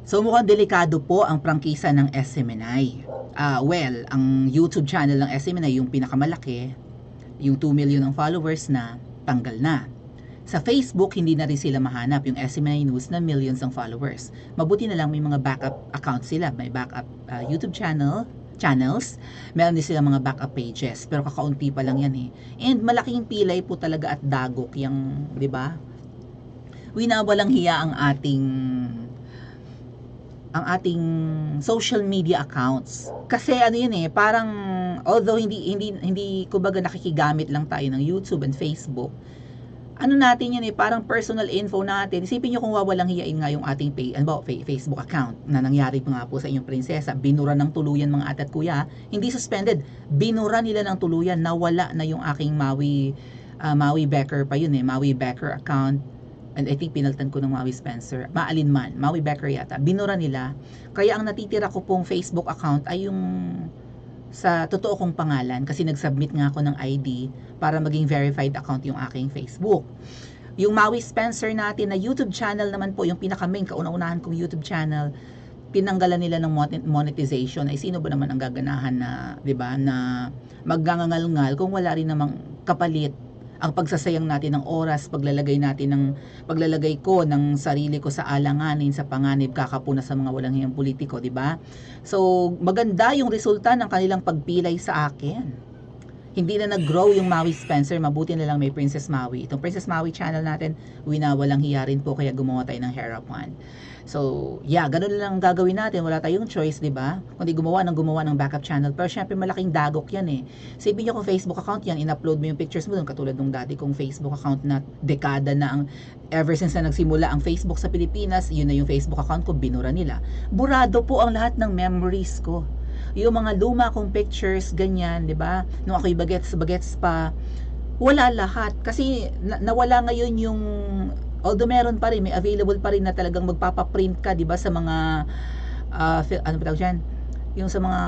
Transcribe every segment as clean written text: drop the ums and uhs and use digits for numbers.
So mukhang delikado po ang prangkisa ng SMNI. Well, ang YouTube channel ng SMNI, yung pinakamalaki, yung 2 million ang followers na, tanggal na. Sa Facebook, hindi na rin sila mahanap yung SMNI News na millions ang followers. Mabuti na lang may mga backup accounts sila, may backup YouTube channels, meron din sila mga backup pages, pero kakaunti pa lang yan eh. And malaking pilay po talaga at dagok yung, di ba? Winawalang hiya ang ating social media accounts. Kasi ano yun eh, parang although hindi kumbaga nakikigamit lang tayo ng YouTube and Facebook, ano natin yun eh, parang personal info natin. Isipin nyo kung wawalang hiyain nga yung ating Facebook account na nangyari pa nga po sa inyong prinsesa. Binura ng tuluyan mga ate at kuya. Hindi suspended. Binura nila ng tuluyan. Nawala na yung aking Maui Becker pa yun eh. Maui Becker account. And I think pinaltan ko ng Maui Spencer. Maalinman. Maui Becker yata. Binura nila. Kaya ang natitira ko pong Facebook account ay yung sa totoo kong pangalan kasi nag-submit nga ako ng ID para maging verified account yung aking Facebook. Yung Maui Spencer natin na YouTube channel naman po, yung pinaka-main, kauna-unahan kong YouTube channel, pinanggalan nila ng monetization. Ay sino ba naman ang gaganahan na, 'di ba, na maggangangal-ngal kung wala rin namang kapalit ang pagsasayang natin ng oras, paglalagay ko ng sarili ko sa alanganin, sa panganib, kakapuna sa mga walang hiyang politiko, di ba? So, maganda yung resulta ng kanilang pagpilay sa akin. Hindi na nag-grow yung Maui Spencer, mabuti na lang may Princess Maui. Itong Princess Maui channel natin, winawalang hiya rin po, kaya gumawa tayo ng harapan. So, yeah, ganun lang gagawin natin. Wala tayong choice, di ba? Kundi gumawa ng backup channel. Pero syempre, malaking dagok yan eh. Sabihin nyo kung Facebook account yan, in-upload mo yung pictures mo doon, katulad nung dati kong Facebook account na dekada na ever since na nagsimula ang Facebook sa Pilipinas, yun na yung Facebook account ko, binura nila. Burado po ang lahat ng memories ko. Yung mga luma kong pictures, ganyan, di ba? Nung ako'y bagets pa, wala lahat. Kasi nawala ngayon yung, although meron pa rin, may available pa rin na talagang magpapaprint ka, di ba, sa mga, ano ba tawag dyan? Yung sa mga,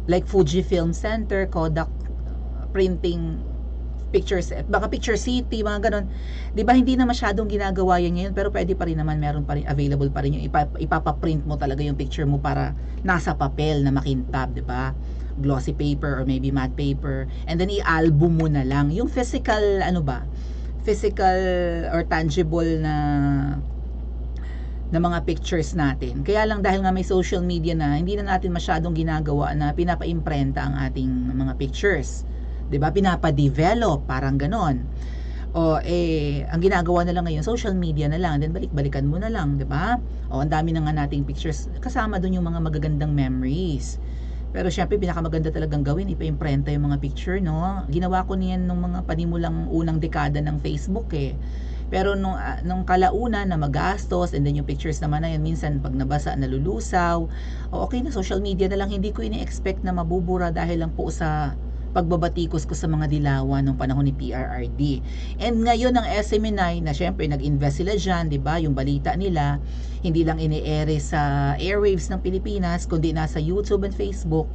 like Fuji Film Center, Kodak printing pictures, baka Picture City, mga ganon. 'Di ba hindi na masyadong ginagawa yan ngayon, pero pwede pa rin naman, meron pa rin available pa rin yung ipapaprint mo talaga yung picture mo para nasa papel na makintab, 'di ba? Glossy paper or maybe matte paper, and then i-album mo na lang yung physical physical or tangible na mga pictures natin. Kaya lang dahil nga may social media na, hindi na natin masyadong ginagawa na pinapa-imprenta ang ating mga pictures. 'Di ba? Pinapa-develop, parang ganon. O ang ginagawa na lang ngayon, social media na lang, then balik-balikan mo na lang, 'di ba? O ang dami na nga nating pictures, kasama doon yung mga magagandang memories. Pero syempre, pinakamaganda talagang gawin, ipa-imprenta yung mga picture, no? Ginawa ko niyan nung mga panimulang unang dekada ng Facebook eh. Pero nung kalauna na magastos, and then yung pictures naman na yun, minsan pag nabasa, nalulusaw, okay na, social media na lang. Hindi ko ini-expect na mabubura dahil lang po sa pagbabatikos ko sa mga dilawan nung panahon ni PRRD. And ngayon ang SMNI na syempre nag-invest sila dyan, 'di ba? Yung balita nila hindi lang ini-ere sa airwaves ng Pilipinas, kundi nasa YouTube and Facebook.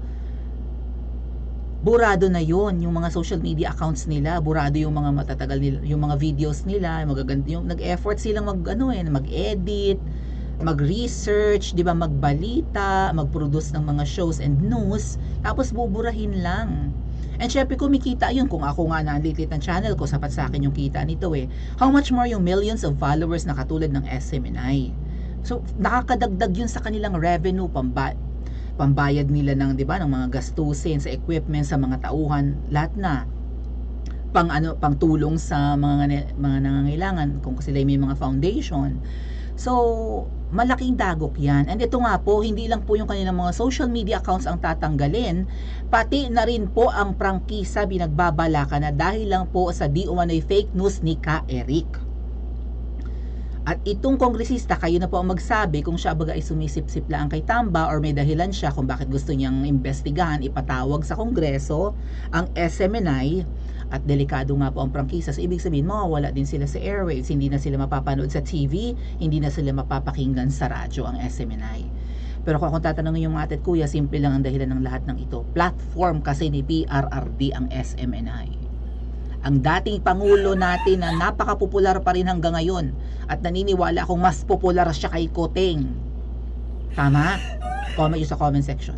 Burado na yon yung mga social media accounts nila, burado yung mga matatagal nila, yung mga videos nila, magaganda, yung nag-effort silang mag-edit, mag-research, 'di ba, magbalita, mag-produce ng mga shows and news, tapos buburahin lang. And syempre kumikita yun. Kung ako nga na lilit ng channel ko, sapat sa akin yung kita nito eh. How much more yung millions of followers na katulad ng SMNI. So nakakadagdag yun sa kanilang revenue, pambayad nila ng, 'di ba, ng mga gastusin sa equipment, sa mga tauhan, lahat na pang tulong sa mga nangangailangan kung sila may mga foundation. So, malaking dagok yan. And ito nga po, hindi lang po yung kanilang mga social media accounts ang tatanggalin, pati na rin po ang prangkisa binagbabalaka na dahil lang po sa di umano'y fake news ni Ka Eric. At itong kongresista, kayo na po ang magsabi kung siya baga ay sumisip-sip lang kay Tamba or may dahilan siya kung bakit gusto niyang imbestigahan, ipatawag sa Kongreso ang SMNI. At delikado nga po ang prangkisa. So, ibig sabihin, mawawala din sila sa airwaves. Hindi na sila mapapanood sa TV, hindi na sila mapapakinggan sa radyo ang SMNI. Pero kung tatanungin yung mga ate at kuya, simple lang ang dahilan ng lahat ng ito. Platform kasi ni PRRD ang SMNI. ang dating Pangulo natin na napaka-popular pa rin hanggang ngayon at naniniwala akong mas popular siya kay Koteng. Tama? Comment nyo sa comment section.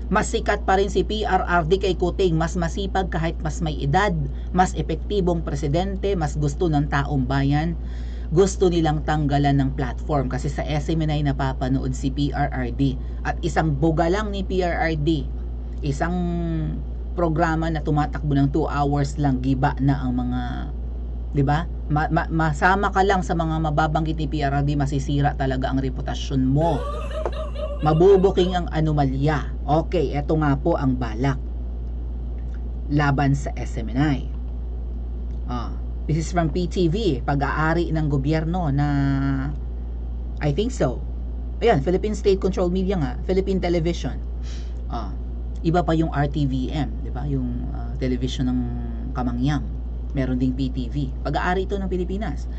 Mas sikat pa rin si PRRD kay Koteng, mas masipag kahit mas may edad, mas epektibong presidente, mas gusto ng taong bayan, gusto nilang tanggalan ng platform kasi sa SMNI napapanood si PRRD at isang buga lang ni PRRD, isang programa na tumatakbo ng 2 hours lang, giba na ang mga, di ba? Masama ka lang sa mga mababanggit ni PRRD, masisira talaga ang reputasyon mo. Mabubuking ang anomalya. Okay, eto nga po ang balak laban sa SMNI. This is from PTV, pag-aari ng gobyerno na I think so. Ayan, Philippine State Controlled Media nga, Philippine Television. Iba pa yung RTVM, di ba? Yung television ng Kamangyang. Meron ding PTV. Pag-aari ito ng Pilipinas.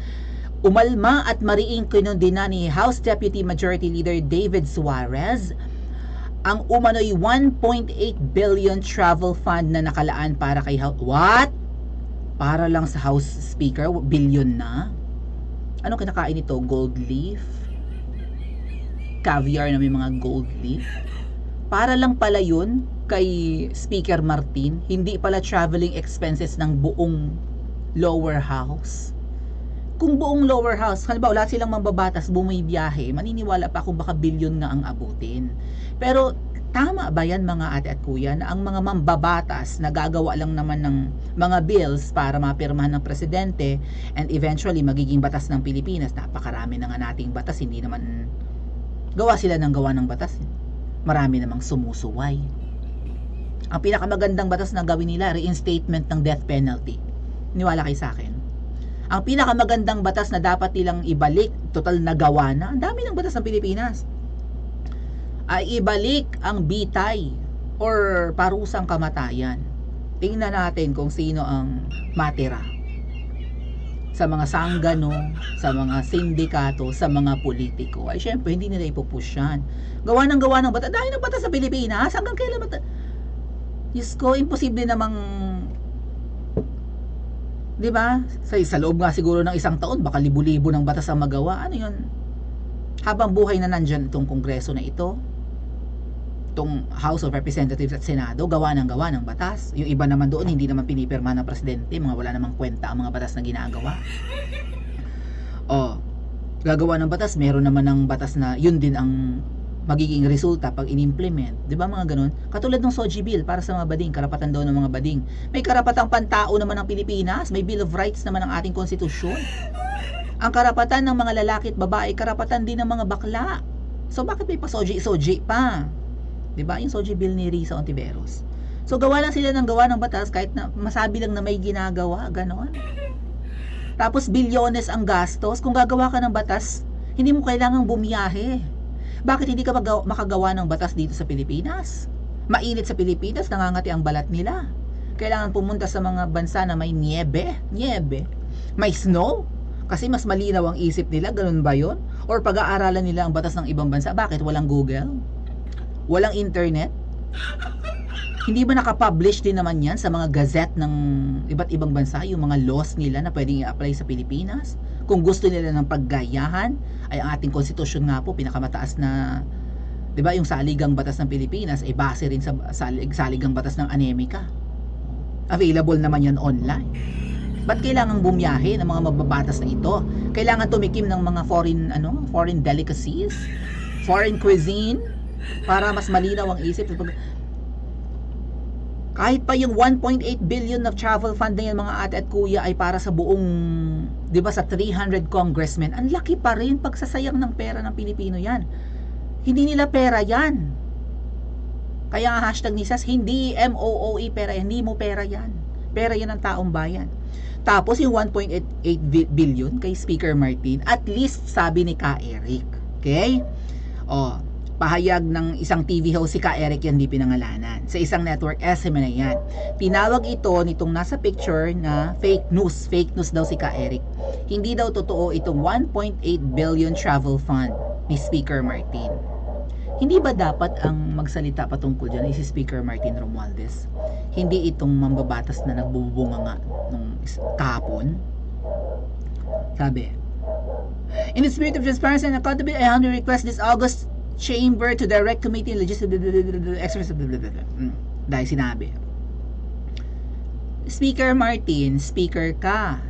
Umalma at mariing kinundina ni House Deputy Majority Leader David Suarez ang umano'y 1.8 billion travel fund na nakalaan para kay What? Para lang sa House Speaker? Billion na? Anong kinakain nito? Gold leaf? Caviar na may mga gold leaf? Para lang pala yun kay Speaker Martin, hindi pala traveling expenses ng buong lower house. Kung buong lower house, halimbawa lahat silang mambabatas bumibiyahe, maniniwala pa kung baka bilyon nga ang abutin. Pero tama ba yan mga ate at kuya na ang mga mambabatas na gagawa lang naman ng mga bills para mapirmahan ng presidente and eventually magiging batas ng Pilipinas? Napakarami na nga nating batas, hindi naman gawa sila ng gawa ng batas. Marami namang sumusuway. Ang pinakamagandang batas na gawin nila, reinstatement ng death penalty. Niwala kayo sa akin. Ang pinakamagandang batas na dapat nilang ibalik, total na gawa na, ang dami ng batas ng Pilipinas, ay ibalik ang bitay or parusang kamatayan. Tingnan natin kung sino ang matira sa mga sanggano, sa mga sindikato, sa mga politiko. Ay syempre hindi nila ipupush yan. Gawa ng batas. Dahil ng batas sa Pilipinas, hanggang kailan batas? Diyos ko, imposible namang, di ba? Sa loob nga siguro ng isang taon, baka libu-libo ng batas ang magawa. Ano yun? Habang buhay na nandyan itong kongreso na ito, itong House of Representatives at Senado, gawa ng batas. Yung iba naman doon, hindi naman pinipirma ng presidente, mga wala namang kwenta ang mga batas na ginagawa. Gagawa ng batas, meron naman ng batas na yun din ang magiging resulta pag in-implement. Di ba mga ganun? Katulad ng SOGI Bill para sa mga bading, karapatan daw ng mga bading. May karapatang pantao naman ng Pilipinas, may Bill of Rights naman ang ating konstitusyon. Ang karapatan ng mga lalaki at babae, karapatan din ng mga bakla. So bakit may pa SOGI pa? Di ba? Yung SOGI Bill ni Risa Ontiveros. So gawa lang sila ng gawa ng batas kahit na masabi lang na may ginagawa, gano'n. Tapos bilyones ang gastos. Kung gagawa ka ng batas, hindi mo kailangang bumiyahe. Bakit hindi ka makagawa ng batas dito sa Pilipinas? Mainit sa Pilipinas, nangangati ang balat nila. Kailangan pumunta sa mga bansa na may niebe, may snow, kasi mas malinaw ang isip nila, ganun ba yun? Or pag-aaralan nila ang batas ng ibang bansa, bakit walang Google? Walang internet? Hindi ba nakapublish din naman yan sa mga gazette ng iba't ibang bansa, yung mga laws nila na pwedeng i-apply sa Pilipinas? Kung gusto nila ng paggayahan, ay ang ating konstitusyon nga po, pinakamataas na, di ba, yung saligang batas ng Pilipinas, ay base rin sa saligang batas ng Anemika. Available naman yan online. Ba't kailangan bumiyahe ng mga mababatas na ito? Kailangan tumikim ng mga foreign delicacies, foreign cuisine, para mas malinaw ang isip. Kahit pa yung 1.8 billion of travel fund na yan mga ate at kuya ay para sa buong, di ba, sa 300 congressmen, ang laki pa rin pagsasayang ng pera ng Pilipino yan. Hindi nila pera yan. Kaya nga hashtag ni Sas, hindi MOOE pera yan, hindi mo pera yan. Pera yan ng taong bayan. Tapos yung 1.8 billion kay Speaker Martin, at least sabi ni Ka Eric. Okay? Pahayag ng isang TV host, si Ka Eric yan, di pinangalanan. Sa isang network, SM na yan. Tinawag ito nitong nasa picture na fake news. Fake news daw si Ka Eric. Hindi daw totoo itong 1.8 billion travel fund ni Speaker Martin. Hindi ba dapat ang magsalita patungkol dyan ay si Speaker Martin Romualdez? Hindi itong mambabatas na nagbubunga nga nung kahapon? Sabi, in the spirit of transparency and accountability, I humbly request this August chamber to direct committee and legislative exercise. Dahil sinabi, Speaker Martin, speaker ka.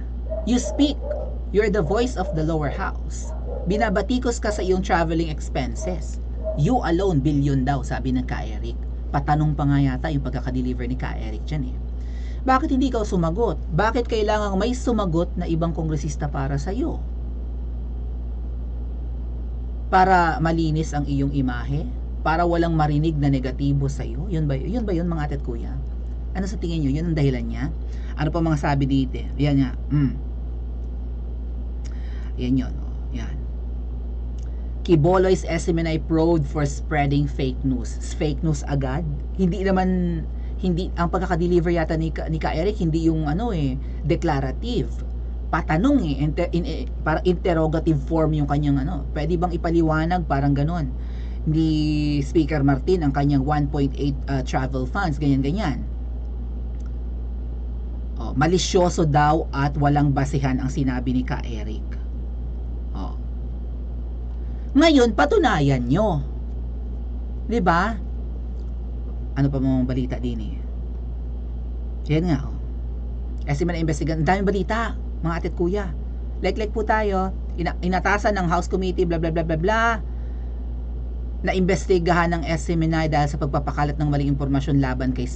You speak. You're the voice of the lower house. Binabatikos ka sa iyong traveling expenses. You alone, billion daw, sabi ng Ka-Eric. Patanong pa nga yata yung pagkakadeliver ni Ka-Eric dyan eh. Bakit hindi ka sumagot? Bakit kailangang may sumagot na ibang kongresista para sa iyo? Para malinis ang iyong imahe? Para walang marinig na negatibo sa iyo? Yun ba yun mga ate at kuya? Ano sa tingin nyo? Yun ang dahilan niya? Ano pa mga sabi dito? Yan nga. Yan yun. Yan. Quiboloy's SMNI probed for spreading fake news. Fake news agad? Hindi ang pagkaka-deliver yata ni Ka-Eric, hindi yung declarative. Patanong para interrogative form yung kanyang Pwede bang ipaliwanag parang ganon? Ni Speaker Martin ang kanyang 1.8 travel funds, ganyan-ganyan. Malisyoso daw at walang basehan ang sinabi ni Ka-Eric. Ngayon, patunayan nyo. Diba? Ano pa mga balita din eh? Yan nga. Kasi na-investigan. Ang daming balita, mga ate at kuya. Like po tayo. Inatasan ng House Committee, blah blah blah blah blah. Naimbestigahan ng SMNI dahil sa pagpapakalat ng maling impormasyon laban kay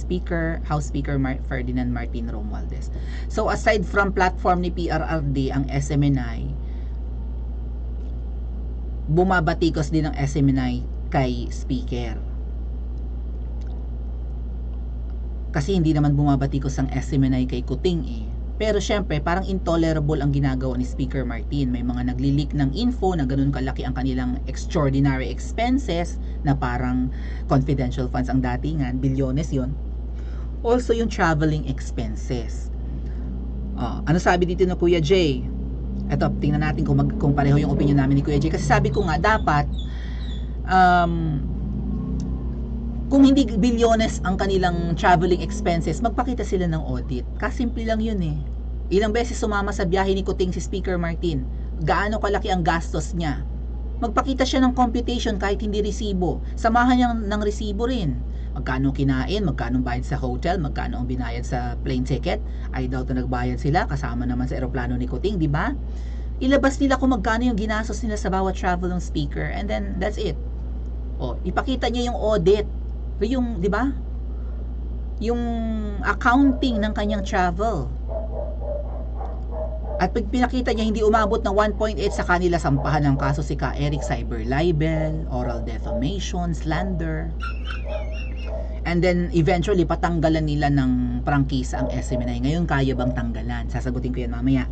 House Speaker Ferdinand Martin Romualdez. So aside from platform ni PRRD, ang SMNI, bumabatikos din ng SMNI kay Speaker. Kasi hindi naman bumabatikos ang SMNI kay Kuting eh. Pero syempre, parang intolerable ang ginagawa ni Speaker Martin. May mga nagli-leak ng info na ganun kalaki ang kanilang extraordinary expenses na parang confidential funds ang datingan, bilyones yon. Also yung traveling expenses. Ano sabi dito na Kuya Jay? Ito, tingnan natin kung pareho yung opinion namin ni Kuya Jay. Kasi sabi ko nga, dapat kung hindi bilyones ang kanilang traveling expenses, magpakita sila ng audit. Kasimple lang yun eh. Ilang beses sumama sa biyahe ni Kuting si Speaker Martin. Gaano kalaki ang gastos niya. Magpakita siya ng computation kahit hindi resibo. Samahan niya ng resibo rin. Magkano kinain, magkano bayad sa hotel, magkano ang binayad sa plane ticket. I doubt na nagbayad sila, kasama naman sa eroplano ni Kuting, di ba? Ilabas nila kung magkano yung ginastos nila sa bawat travel ng speaker, and then that's it. Ipakita niya yung audit. Yung, di ba? Yung accounting ng kanyang travel. At pag pinakita niya hindi umabot ng 1.8, sa kanila sampahan ng kaso si Ka-Eric, cyber libel, oral defamation, slander. And then eventually patanggalan nila ng prangkisa ang SMNI. Ngayon kaya bang tanggalan? Sasagutin ko yan mamaya.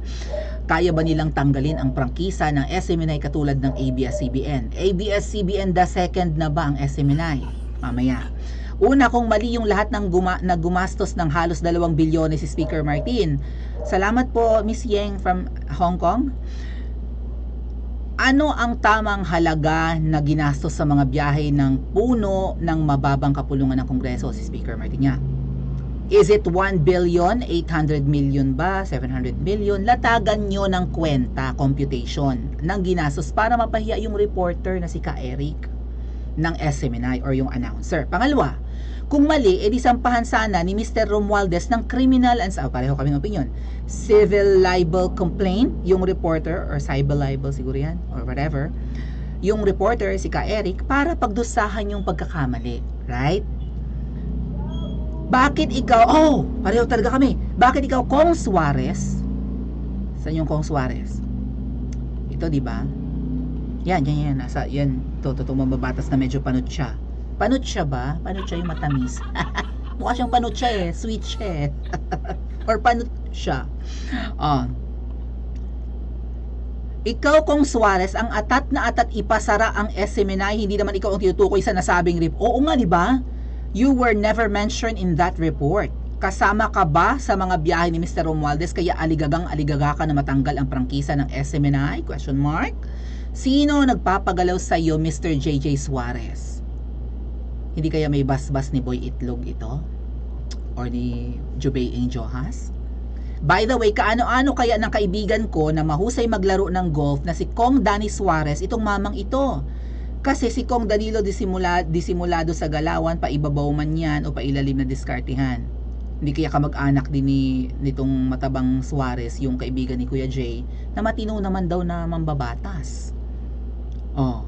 Kaya ba nilang tanggalin ang prangkisa ng SMNI katulad ng ABS-CBN? ABS-CBN the second na ba ang SMNI? Mamaya. Una, kung mali yung lahat ng gumastos ng halos 2 bilyon si Speaker Martin. Salamat po Miss Yeng from Hong Kong. Ano ang tamang halaga na ginastos sa mga biyahe ng puno ng mababang kapulungan ng Kongreso si Speaker Martin niya? Is it 1 billion, 800 million ba, 700 million? Latagan nyo ng kwenta, computation ng ginastos para mapahiya yung reporter na si Ka-Eric ng SMNI or yung announcer. Pangalawa, kung mali, edi sampahan sana ni Mr. Romualdez ng criminal and pareho kami ng opinion. Civil libel complaint, yung reporter, or cyber libel siguro yan, or whatever. Yung reporter, si Ka-Eric, para pagdusahan yung pagkakamali. Right? Bakit ikaw, pareho talaga kami. Bakit ikaw, Kong Suarez? Saan yung Kong Suarez? Ito, di ba? Yan. Nasa, yan. Ito, mababatas na medyo panot siya. Panot siya ba? Panot siya yung matamis. Mukha siyang panot siya eh. Sweet siya eh. Or panot siya. Ikaw, Kong Suarez, ang atat na atat ipasara ang SMNI, hindi naman ikaw ang tinutukoy sa nasabing report. Oo nga, di ba? You were never mentioned in that report. Kasama ka ba sa mga biyahe ni Mr. Romualdez kaya aligaga ka na matanggal ang prangkisa ng SMNI? Question mark. Sino nagpapagalaw sa iyo, Mr. JJ Suarez? Hindi kaya may basbas ni Boy Itlog ito? Or ni Jubei Anjohas? By the way, kaano-ano kaya ng kaibigan ko na mahusay maglaro ng golf na si Kong Danny Suarez, itong mamang ito. Kasi si Kong Danilo disimulado sa galawan, paibabaw man yan o pailalim na diskartihan. Hindi kaya kamag-anak din nitong matabang Suarez, yung kaibigan ni Kuya Jay, na matino naman daw na mambabatas. Oh,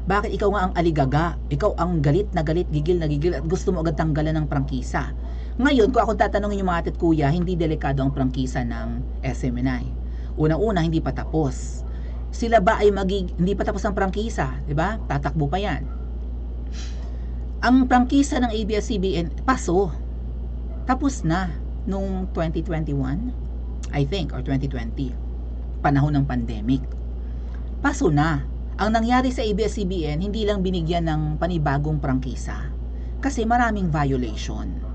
bakit ikaw nga ang aligaga? Ikaw ang galit na galit, gigil na gigil at gusto mo agad tanggalan ng prangkisa. Ngayon, kung ako tatanungin yung mga atit kuya, hindi delikado ang prangkisa ng SMNI. Unang-una, hindi pa tapos. Sila ba ay hindi pa tapos ang prangkisa, di ba? Tatakbo pa yan. Ang prangkisa ng ABS-CBN, paso. Tapos na nung 2021, I think, or 2020. Panahon ng pandemic. Paso na. Ang nangyari sa ABS-CBN, hindi lang binigyan ng panibagong prangkisa. Kasi maraming violation.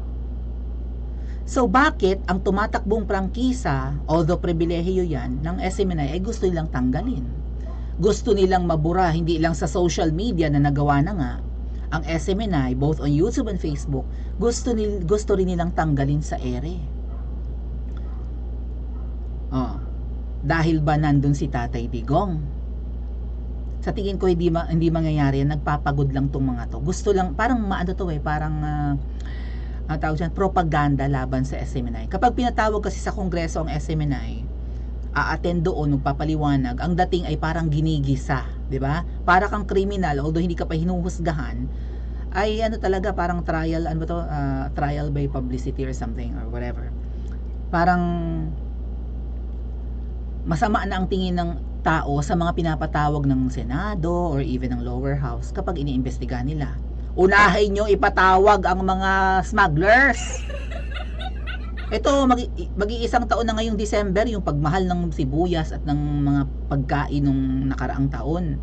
So bakit ang tumatakbong prangkisa, although pribilehiyo yan, ng SMNI ay gusto nilang tanggalin? Gusto nilang mabura, hindi lang sa social media na nagawa na nga, ang SMNI, both on YouTube and Facebook, gusto rin nilang tanggalin sa ere. Oh, dahil ba nandun si Tatay Digong? Sa tingin ko hindi mangyayari, nagpapagod lang tong mga to. Gusto lang, parang maano to parang tawag dyan, propaganda laban sa SMNI. Kapag pinatawag kasi sa Kongreso ang SMNI, a-attend doon, magpapaliwanag, ang dating ay parang ginigisa, di ba? Para kang kriminal, although hindi ka pa hinuhusgahan, ay ano talaga, parang trial, ano ba to? Trial by publicity or something, or whatever. Parang masama na ang tingin ng tao sa mga pinapatawag ng Senado or even ng lower house kapag iniimbestigahan nila. Unahin nyo ipatawag ang mga smugglers. Ito, mag-iisang taon na ngayong December, yung pagmahal ng sibuyas at ng mga pagkain nung nakaraang taon.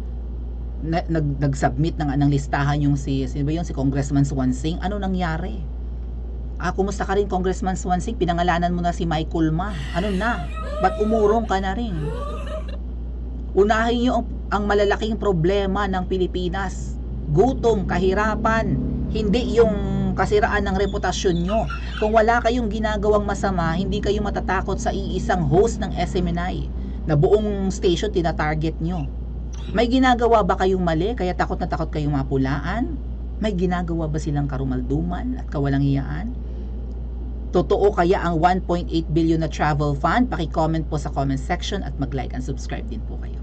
Nag-submit ng listahan yung si Congressman Swansing. Ano nangyari? Kumusta ka rin, Congressman Swansing? Pinangalanan mo na si Michael Ma. Ano na? Ba't umurong ka na rin? Unahin nyo ang malalaking problema ng Pilipinas. Gutom, kahirapan, hindi yung kasiraan ng reputasyon nyo. Kung wala kayong ginagawang masama, hindi kayo matatakot sa iisang host ng SMNI na buong station tina-target nyo. May ginagawa ba kayong mali kaya takot na takot kayong mapulaan? May ginagawa ba silang karumalduman at kawalang hiyaan? Totoo kaya ang 1.8 billion na travel fund? Paki-comment po sa comment section at mag-like and subscribe din po kayo.